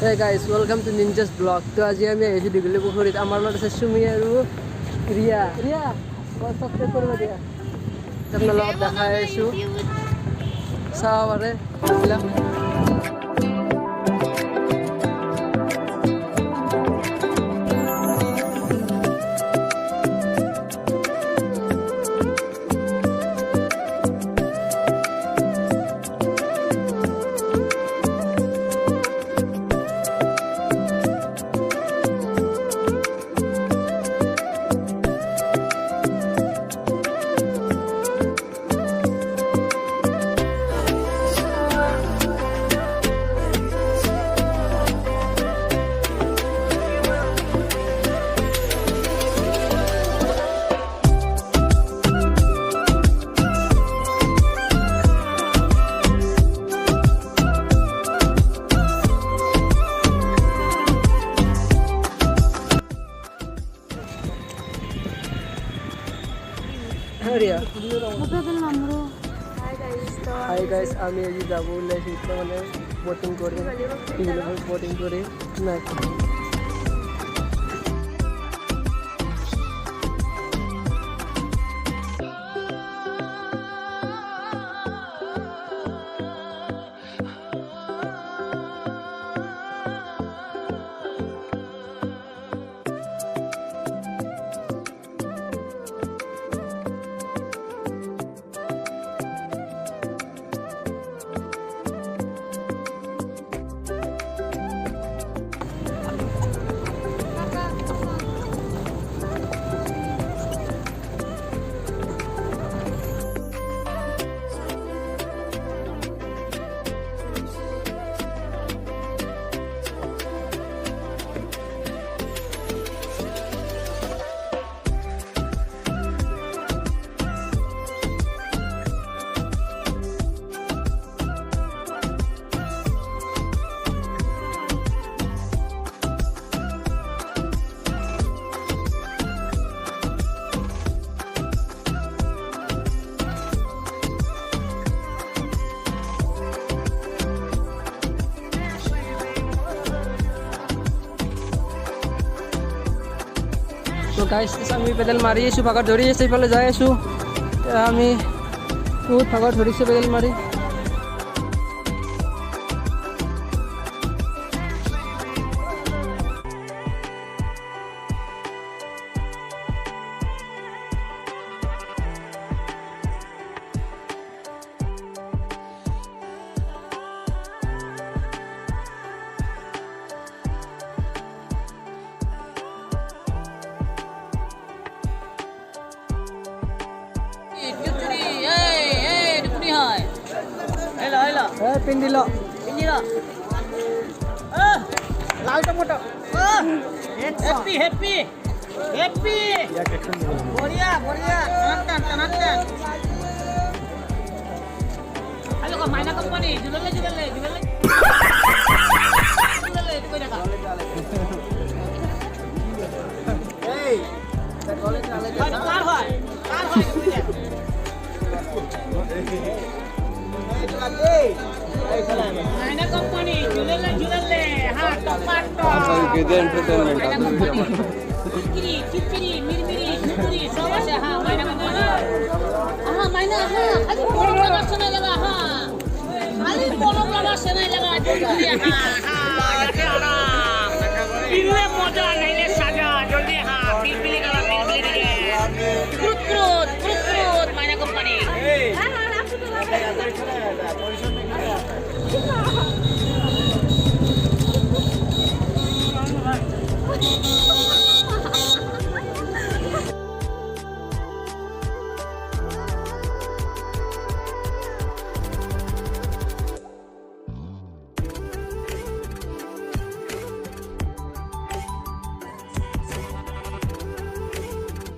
Hey guys, welcome to Ninja's vlog. So today I am here in Digoli pukhuri. Amar lot is Sumi and Ria. Ria, what subscribe korba dia? Tamna lot dekhai asu. Saware. Hi guys, I am here in boating boating So guys, আমি pedal মাৰি আছো, ভাগত ধৰি আছে, ইফালে যাই আছো। আমি বহুত ভাগত ধৰিছে পেডেল মাৰি। Pindilo. Lal tomato. Happy. Boria. Tanatan. Ayo kau main company. Jual le. Jual le. Kau dah kau. Hey. Kar hoy. Mana company? Jual le. Ha, tomato. Kiri, miri, semua sih. Ha, mana company? Mana. Kali polong lawas sana laga. Ha. Kali polong lawas sana laga. Jodi ha. Pilih modal naik saja. Jodi ha. Pilih kalau pilih deh. Krut. Mana company?